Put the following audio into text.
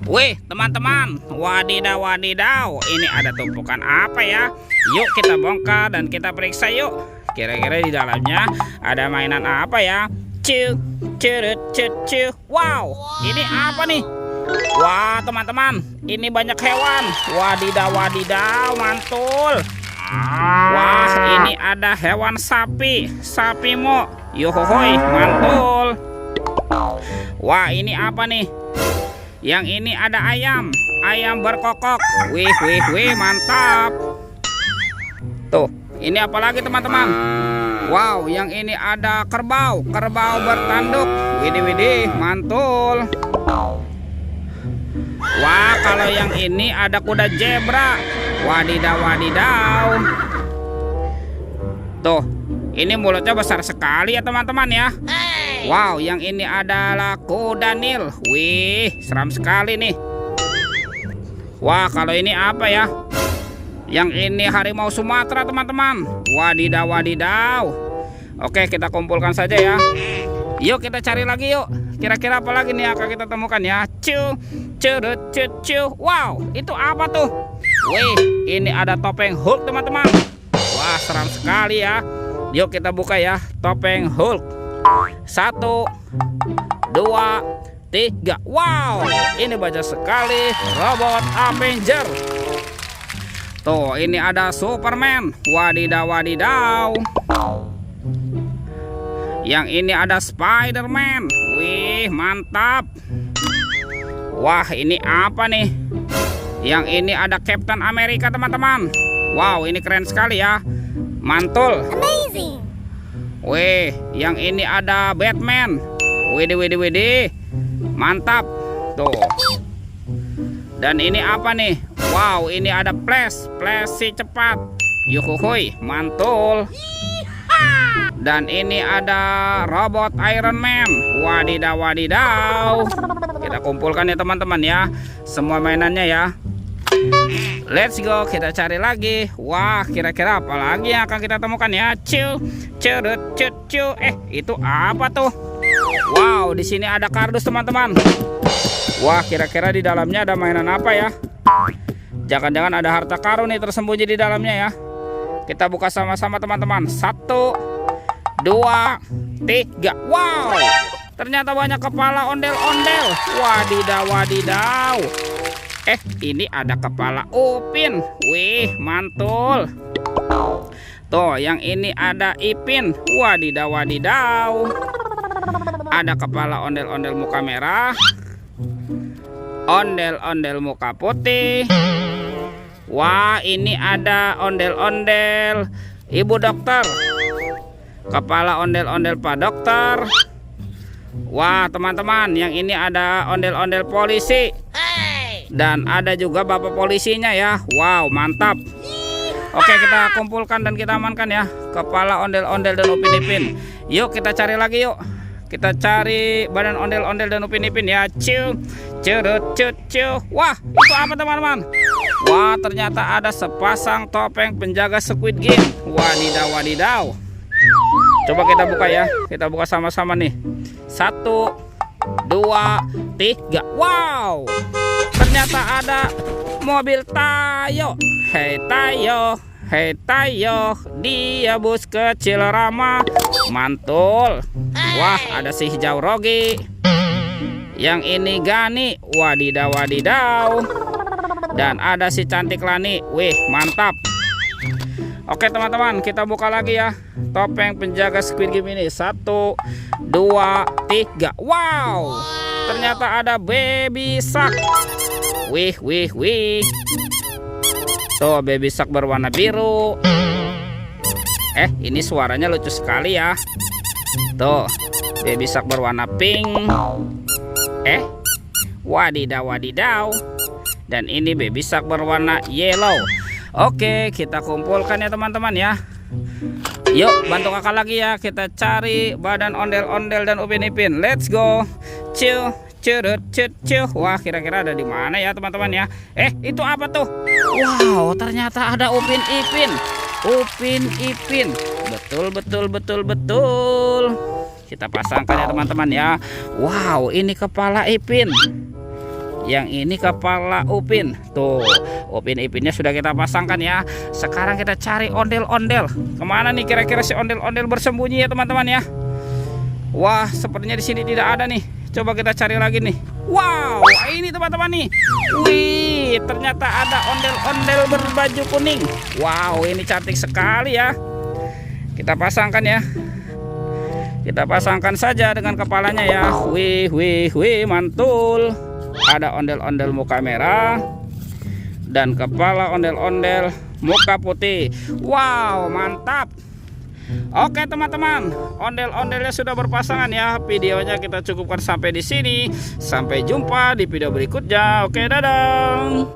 Wih, teman-teman, wadidaw wadidaw, ini ada tumpukan apa ya? Yuk kita bongkar dan kita periksa yuk. Kira-kira di dalamnya ada mainan apa ya? Cu, curut, cu. Wow, ini apa nih? Wah, teman-teman, ini banyak hewan. Wadidaw wadidaw, mantul. Wah, ini ada hewan sapi, sapi mo. Yohohoi, mantul. Wah, ini apa nih? Yang ini ada ayam, ayam berkokok. Wih, mantap. Tuh, ini apa lagi teman-teman? Wow, yang ini ada kerbau, kerbau bertanduk. Widih, mantul. Wah, kalau yang ini ada kuda zebra. Wadidaw wadidaw. Tuh, ini mulutnya besar sekali ya teman-teman ya. Wow, yang ini adalah kuda Nil. Wih, seram sekali nih. Wah, kalau ini apa ya? Yang ini harimau Sumatera teman-teman. Wadidaw wadidaw. Oke, kita kumpulkan saja ya. Yuk kita cari lagi yuk. Kira-kira apa lagi nih akan kita temukan ya? Curut. Wow, itu apa tuh? Wih, ini ada topeng Hulk teman-teman. Wah, seram sekali ya. Yuk kita buka ya, topeng Hulk. 1, 2, 3. Wow, ini banyak sekali robot Avenger. Tuh, ini ada Superman. Wadidaw wadidaw. Yang ini ada Spiderman. Wih, mantap. Wah, ini apa nih? Yang ini ada Captain America teman-teman. Wow, ini keren sekali ya. Mantul. Amazing. Wih, yang ini ada Batman. Widih. Mantap. Tuh. Dan ini apa nih? Wow, ini ada Flash si cepat. Yuhuhui, mantul. Dan ini ada robot Iron Man. Wadidaw wadidaw. Kita kumpulkan ya teman-teman ya, semua mainannya ya. Let's go, kita cari lagi. Wah, kira-kira apa lagi yang akan kita temukan ya? Curut. Itu apa tuh? Wow, di sini ada kardus teman-teman. Wah, kira-kira di dalamnya ada mainan apa ya? Jangan-jangan ada harta karun nih tersembunyi di dalamnya ya. Kita buka sama-sama teman-teman. 1, 2, 3. Wow, ternyata banyak kepala ondel-ondel. Wadidaw. Ini ada kepala Upin. Wih, mantul. Tuh, yang ini ada Ipin. Wadidaw. Ada kepala ondel-ondel muka merah, ondel-ondel muka putih. Wah, ini ada ondel-ondel ibu dokter, kepala ondel-ondel pak dokter. Wah, teman-teman, yang ini ada ondel-ondel polisi. Dan ada juga bapak polisinya ya. Wow, mantap. Oke, kita kumpulkan dan kita amankan ya kepala ondel-ondel dan Upin Ipin. Yuk kita cari lagi yuk. Kita cari badan ondel-ondel dan Upin Ipin ya. Curut. Wah, itu apa teman-teman? Wah, ternyata ada sepasang topeng penjaga Squid Game. Wadidaw. Coba kita buka ya. Kita buka sama-sama nih. 1, 2, 3. Wow, ternyata ada mobil Tayo. Hei Tayo, dia bus kecil ramah. Mantul. Wah, ada si hijau Rogi. Yang ini Gani. Wadidaw. Dan ada si cantik Lani. Wih, mantap. Oke teman-teman, kita buka lagi ya topeng penjaga Squid Game ini. 1, 2, 3. Wow, ternyata ada Baby Shark. Wih. Tuh, Baby Shark berwarna biru. Ini suaranya lucu sekali ya. Tuh, Baby Shark berwarna pink. Wadidaw. Dan ini Baby Shark berwarna yellow. Oke, kita kumpulkan ya teman-teman ya. Yuk, bantu kakak lagi ya. Kita cari badan ondel-ondel dan Upin Ipin. Let's go. Curut. Wah, kira-kira ada di mana ya teman-teman ya? Itu apa tuh? Wow, ternyata ada Upin Ipin. Betul. Kita pasangkan ya teman-teman ya. Wow, ini kepala Ipin. Yang ini kepala Upin. Tuh, Upin-Ipinnya sudah kita pasangkan ya. Sekarang kita cari ondel-ondel. Kemana nih kira-kira si ondel-ondel bersembunyi ya teman-teman ya? Wah, sepertinya di sini tidak ada nih. Coba kita cari lagi nih. Wow, ini teman-teman nih. Wih, ternyata ada ondel-ondel berbaju kuning. Wow, ini cantik sekali ya. Kita pasangkan ya. Kita pasangkan saja dengan kepalanya ya. Wih, wih, wih, mantul. Ada ondel-ondel muka merah dan kepala ondel-ondel muka putih. Wow, mantap. Oke teman-teman, ondel-ondelnya sudah berpasangan ya. Videonya kita cukupkan sampai di sini. Sampai jumpa di video berikutnya. Oke, dadah.